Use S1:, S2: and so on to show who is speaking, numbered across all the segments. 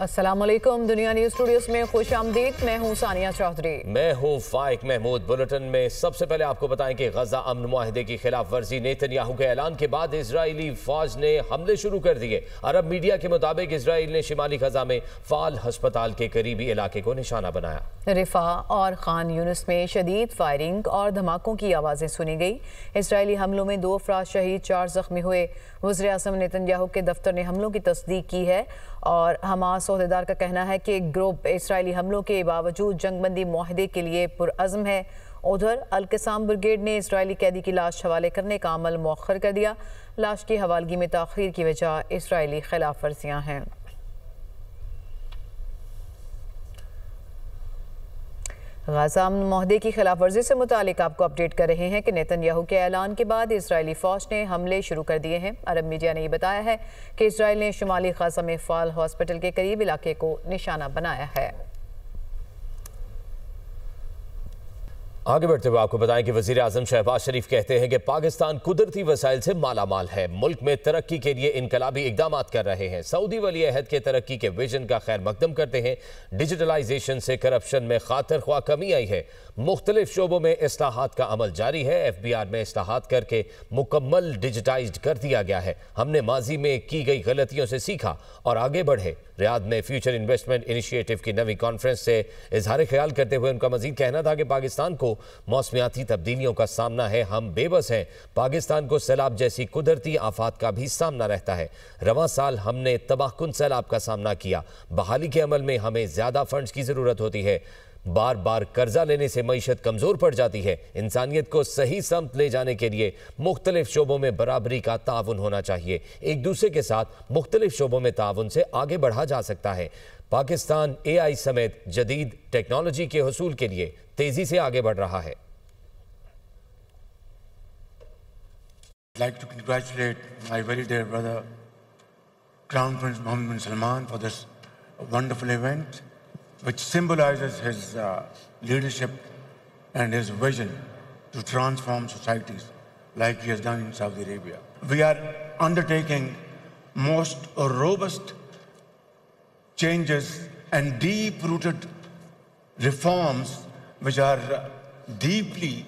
S1: अस्सलामुअलैकुम, दुनिया news studios में खुश आमदीद। मैं हूँ सानिया चौधरी।
S2: मैं हूँ फाइक महमूद। बुलेटिन में सबसे पहले आपको बताएं कि गजा अमन मुआहिदे की खिलाफ वर्जी नेतन्याहू के ऐलान के बाद इजरायली फौज ने हमले शुरू कर दिए। अरब मीडिया के मुताबिक इजराइल ने शिमाली गजा में फाल अस्पताल के करीबी इलाके को निशाना बनाया। रिफा और खान यूनिस में शदीद फायरिंग और धमाकों की आवाजें सुनी गई। इजरायली हमलों में 2 अफराद शहीद, 4 जख्मी हुए। वज़ीर आज़म नेतन्याहू के दफ्तर ने हमलों की तस्दीक की है और हमास ओहदेदार का कहना है कि ग्रुप इजरायली हमलों के बावजूद जंगबंदी मुआहदे के लिए पुरअज़्म है। उधर अल-क़साम ब्रिगेड ने इजरायली कैदी की लाश हवाले करने का अमल मौखर कर दिया। लाश की हवालगी में ताख़ीर की वजह इजरायली खिलाफ वर्जियाँ हैं। गजा अमन मुआहदे की खिलाफ वर्जी से मुतालिक आपको अपडेट कर रहे हैं कि नेतन्याहू के ऐलान के बाद इजरायली फौज ने हमले शुरू कर दिए हैं। अरब मीडिया ने यह बताया है कि इजराइल ने शुमाली गजा में फाल हॉस्पिटल के करीब इलाके को निशाना बनाया है। आगे बढ़ते हुए आपको बताएं कि वज़ीर आज़म शहबाज शरीफ कहते हैं कि पाकिस्तान कुदरती वसाइल से मालामाल है, मुल्क में तरक्की के लिए इनकलाबी इकदाम कर रहे हैं। सऊदी वली अहद के तरक्की के विजन का खैर मकदम करते हैं। डिजिटलाइजेशन से करप्शन में खातिर ख्वाह कमी आई है। मुख्तलिफ शोबों में इस्लाहात का अमल जारी है। FBI में इस्लाहात करके मुकम्मल डिजिटाइज्ड कर दिया गया है। हमने माजी में की गई गलतियों से सीखा और आगे बढ़े। रियाद में फ्यूचर इन्वेस्टमेंट इनिशिएटिव की नवी कॉन्फ्रेंस से इजहार ख्याल करते हुए उनका मजीद कहना था कि पाकिस्तान को मौसमियाती तब्दीलियों का सामना है, हम बेबस हैं। पाकिस्तान को सैलाब जैसी कुदरती आफात का भी सामना रहता है। रवां साल हमने तबाहकुन सैलाब का सामना किया। बहाली के अमल में हमें ज़्यादा फंड्स की ज़रूरत होती है। बार बार कर्जा लेने से मईशत कमज़ोर पड़ जाती है। इंसानियत को सही समत ले जाने के लिए मुख्तलिफ शोबों में बराबरी का ताउन होना चाहिए। एक दूसरे के साथ मुख्तलिफ शोबों में ताउन से आगे बढ़ा जा सकता है। पाकिस्तान AI समेत जदीद टेक्नोलॉजी के हुसूल के लिए तेजी से आगे बढ़ रहा है।
S3: I'd like to congratulate my very dear brother, Crown Prince Mohammed bin Salman, for this wonderful event, which symbolizes his leadership and his vision to transform societies like he has done in Saudi Arabia. We are undertaking most robust changes and deep-rooted reforms which are deeply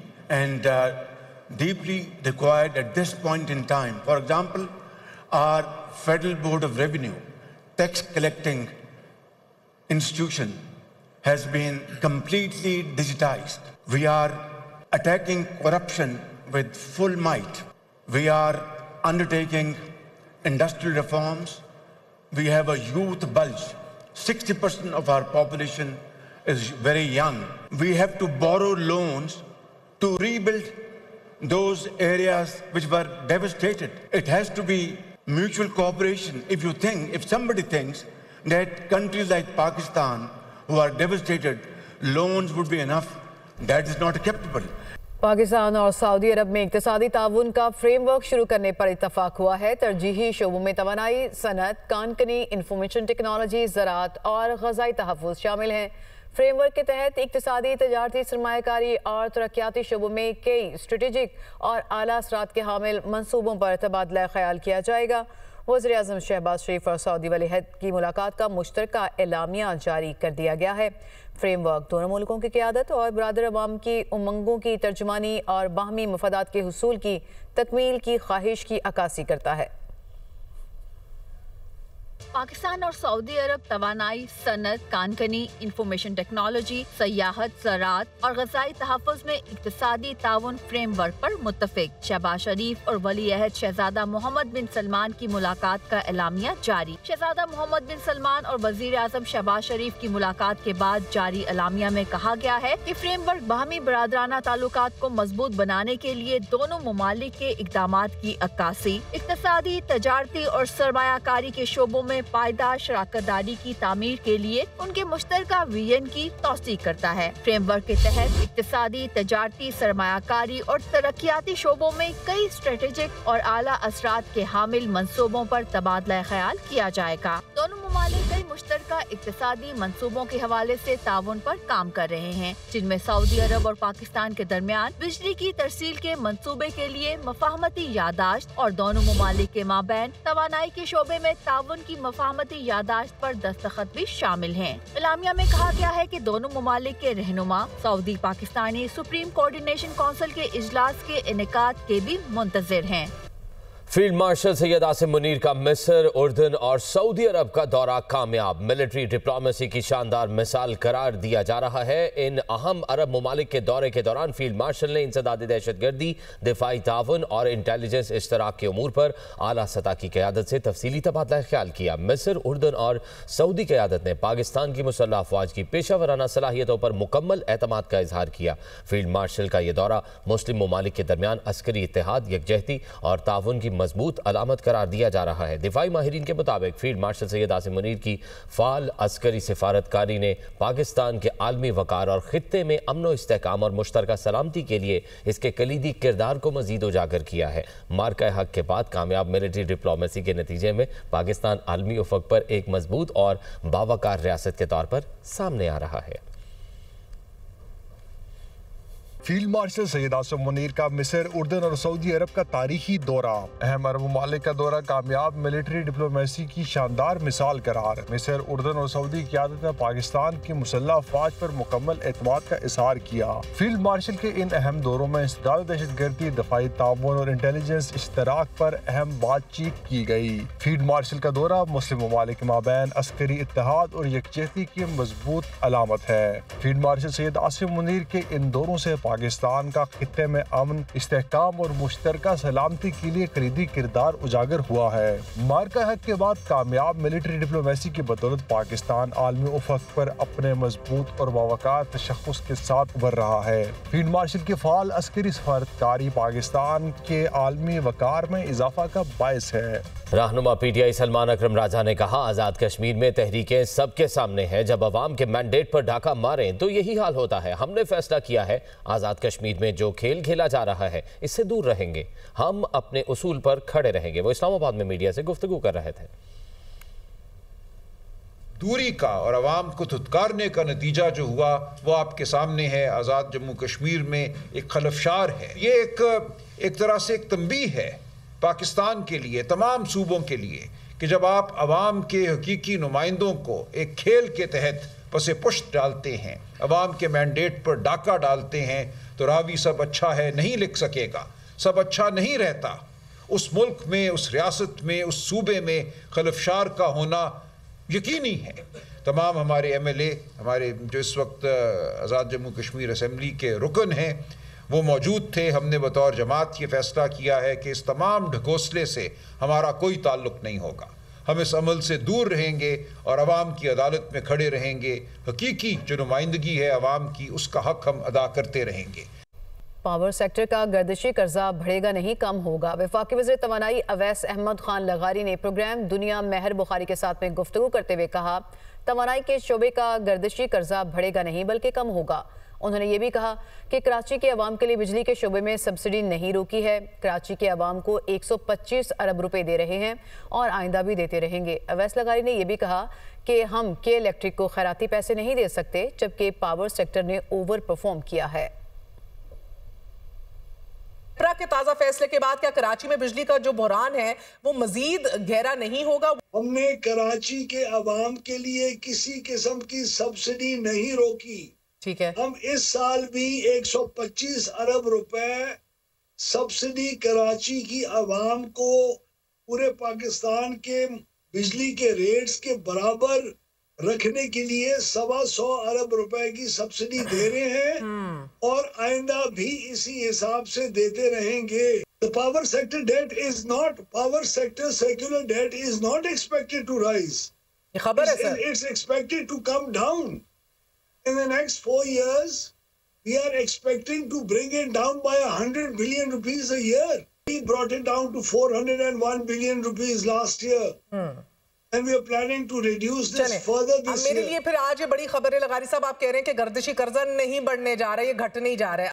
S3: required at this point in time. For example, our Federal Board of Revenue, tax collecting institution, has been completely digitized. We are attacking corruption with full might. We are undertaking industrial reforms. We have a youth bulge. 60% of our population is very young. We have to borrow loans to rebuild those areas which were devastated. It has to be mutual cooperation. If somebody thinks that countries like Pakistan who are devastated, loans would be enough, that is not acceptable.
S1: Pakistan और Saudi अरब में इक्तिसादी ताउन का framework शुरू करने पर इत्तफाक हुआ है। तरजीही शोबों में तवानाई, सनत, कानकनी, इंफॉर्मेशन टेक्नोलॉजी, ज़राअत और ग़ज़ाई तहफ़्फ़ुज़ शामिल हैं। फ्रेमवर्क के तहत इक्तिसादी, तजारती, सरमायाकारी और तरक्याती शोबों में कई स्ट्रेटेजिक और आला असरात के हामिल मंसूबों पर तबादला ख्याल किया जाएगा। वज़ीर आज़म शहबाज शरीफ और सऊदी वली अहद की मुलाकात का मुश्तरका एलामिया जारी कर दिया गया है। फ्रेमवर्क दोनों मुल्कों की क़यादत और बरादर अवाम की उमंगों की तर्जुमानी और बाहमी मफादात के हुसूल की तकमील की ख्वाहिश की अक्कासी करता है।
S4: पाकिस्तान और सऊदी अरब तवानाई, सनत, कानकनी, इंफॉर्मेशन टेक्नोलॉजी, सयाहत, ज़राअत और ग़ज़ाई तहफ़्फ़ुज़ में इक़्तिसादी ताउन फ्रेमवर्क पर मुत्तफ़िक। शहबाज शरीफ और वली अहद शहज़ादा मोहम्मद बिन सलमान की मुलाकात का एलामिया जारी। शहज़ादा मोहम्मद बिन सलमान और वज़ीर आज़म शहबाज शरीफ की मुलाकात के बाद जारी एलामिया में कहा गया है कि फ्रेमवर्क बाहमी बरादराना ताल्लुकात को मजबूत बनाने के लिए दोनों ममालिक के इक़दामात की अक्कासी, इक़्तिसादी, तजारती और सरमायाकारी के शोबों में पायदार शराकतदारी की तामीर के लिए उनके मुश्तरका विजन की तौसीक करता है। फ्रेमवर्क के तहत इक्तिसादी, तजारती, सरमायाकारी और तरक्याती शोबों में कई स्ट्रेटेजिक और आला असरात के हामिल मंसूबों पर तबादला ख्याल किया जाएगा। दोनों ममालिक कई मुश्तरका इक्तिसादी मंसूबों के हवाले से ताउन पर काम कर रहे हैं, जिनमें सऊदी अरब और पाकिस्तान के दरमियान बिजली की तरसील के मंसूबे के लिए मफाहमती यादाश्त और दोनों ममालिक के माबैन तवानाई के शोबे में ताउन की मफाहमती यादाश्त पर दस्तखत भी शामिल हैं। इलामिया में कहा गया है कि दोनों ममालिक के रहनुमा Saudi Pakistani supreme coordination council के इजलास के इनेकाद के भी मुंतजिर हैं।
S2: फील्ड मार्शल सैयद आसिम मुनीर का मिस्र, उर्दन और सऊदी अरब का दौरा कामयाब। मिलिट्री डिप्लोमेसी की शानदार मिसाल करार दिया जा रहा है। इन अहम अरब ममालिक के दौरे के दौरान फील्ड मार्शल ने इंसदादी दहशतगर्दी, दिफाई ताउन और इंटेलिजेंस इश्तराक के उमूर पर आला सतह की क़यादत से तफसीली तबादला ख्याल किया। मिस्र, उर्दन और सऊदी क़यादत ने पाकिस्तान की मुसल्लह अफवाज की पेशावराना सलाहियतों पर मुकम्मल एतमाद का इजहार किया। फील्ड मार्शल का यह दौरा मुस्लिम ममालिक के दरमियान अस्करी इत्तेहाद, यकजहती और ताउन की मजबूत अलामत करार दिया जा रहा है। दिफाई माहिरीन के मुताबिक फील्ड मार्शल सैयद आसिम मुनीर की फाल अस्करी सिफारतकारी ने पाकिस्तान के आलमी वकार और खित्ते में अमन व इस्तेहकाम और मुश्तरका सलामती के लिए इसके कलीदी किरदार को मजीद उजागर किया है। मार्का हक के बाद कामयाब मिलिट्री डिप्लोमेसी के नतीजे में पाकिस्तान आलमी उफक पर एक मजबूत और बावकार रियासत के तौर पर सामने आ रहा है।
S5: फील्ड मार्शल सैयद आसिम मुनीर का मिस्र, उर्दन और सऊदी अरब का तारीखी दौरा। अहम अरब ममालिक का दौरा कामयाब मिलिट्री डिप्लोमेसी की शानदार मिसाल करार। मिस्र, उर्दन और सऊदी क़यादत ने पाकिस्तान की मुसल्लह अफवाज पर मुकम्मल एतमाद का इजहार किया। फील्ड मार्शल के इन अहम दौरों में इंसदादी दहशतगर्दी, दफाई ताउन और इंटेलिजेंस इश्तराक पर अहम बातचीत की गई। फील्ड मार्शल का दौरा मुस्लिम ममालिक के माबैन अस्करी इत्तेहाद और यकजहती की मजबूत अलामत है। फील्ड मार्शल सैयद आसिम मुनीर के इन दौरों से पाकिस्तान का खित्ते में अमन, इस्तेहकाम और मुश्तरका सलामती के लिए कलीदी किरदार उजागर हुआ है। मार्का हक के बाद कामयाब मिलिट्री डिप्लोमेसी की बदौलत पाकिस्तान आलमी उफक पर अपने मजबूत और बावकार तशख्खुस के साथ उभर रहा है। फील्ड मार्शल की फाल अस्करी सफारतकारी पाकिस्तान के आलमी वकार में इजाफा का बायस है।
S2: रहनुमा पीटीआई सलमान अकरम राजा ने कहा, आज़ाद कश्मीर में तहरीकें सबके सामने हैं। जब अवाम के मैंडेट पर डाका मारें तो यही हाल होता है। हमने फैसला किया है आज़ाद कश्मीर में जो खेल खेला जा रहा है इससे दूर रहेंगे। हम अपने उसूल पर खड़े रहेंगे। वो इस्लामाबाद में मीडिया से गुफ्तगू कर रहे थे।
S6: दूरी का और अवाम को धुतकारने का नतीजा जो हुआ वो आपके सामने है। आज़ाद जम्मू कश्मीर में एक खलफशार है। ये एक तरह से एक तंबीह है पाकिस्तान के लिए, तमाम सूबों के लिए, कि जब आप अवाम के हकीकी नुमाइंदों को एक खेल के तहत पसे पुश्त डालते हैं, अवाम के मैंडेट पर डाका डालते हैं, तो रावी सब अच्छा है नहीं लिख सकेगा, सब अच्छा नहीं रहता। उस मुल्क में, उस रियासत में, उस सूबे में खलफशार का होना यकीनी है। तमाम हमारे MLA, हमारे जो इस वक्त आज़ाद जम्मू कश्मीर असम्बली के रुकन हैं, वो मौजूद थे। हमने बतौर जमात ये फ़ैसला किया है कि इस तमाम ढकोसले से हमारा कोई ताल्लुक़ नहीं होगा। हम इस अमल से दूर रहेंगे और अवाम की अदालत में खड़े रहेंगे। हकीकी जो नुमाइंदगी है अवाम की, उसका हक हम अदा करते रहेंगे।
S1: पावर सेक्टर का गर्दिशी कर्जा बढ़ेगा नहीं, कम होगा। वफाकी वज़ीर तवानाई अवैस अहमद खान लगारी ने प्रोग्राम दुनिया महर बुखारी के साथ में गुफ्तगू करते हुए कहा, तवानाई के शोबे का गर्दिशी कर्जा बढ़ेगा नहीं बल्कि कम होगा। उन्होंने ये भी कहा कि कराची के अवाम के लिए बिजली के शोबे में सब्सिडी नहीं रोकी है। कराची के अवाम को 125 अरब रुपए दे रहे हैं और आइंदा भी देते रहेंगे। अवैस लगारी ने यह भी कहा कि हम के इलेक्ट्रिक को खैराती पैसे नहीं दे सकते, जबकि पावर सेक्टर ने ओवर परफॉर्म किया है।
S7: के ताजा फैसले के बाद क्या कराची में बिजली का जो बहरान है वो मजीद गहरा नहीं होगा?
S8: हमने कराची के अवाम के लिए किसी किस्म की सब्सिडी नहीं रोकी।
S7: ठीक है,
S8: हम इस साल भी 125 अरब रुपए सब्सिडी कराची की आवाम को पूरे पाकिस्तान के बिजली के रेट्स के बराबर रखने के लिए 125 अरब रुपए की सब्सिडी दे रहे हैं और आइंदा भी इसी हिसाब से देते रहेंगे। The power sector debt is not, power sector secular debt is not expected to rise.
S7: ये खबर है sir.
S8: It's expected to come down. In the next 4 years, we are expecting to bring it down by 100 billion rupees a year. We brought it down to 401 billion rupees last year. And we are planning to reduce this further this year.
S7: मेरे लिए फिर आज ये बड़ी खबर है लगारी साहब, आप कह रहे हैं कि गर्दिशी कर्जा नहीं बढ़ने जा रहा है, ये घट नहीं जा रहा है।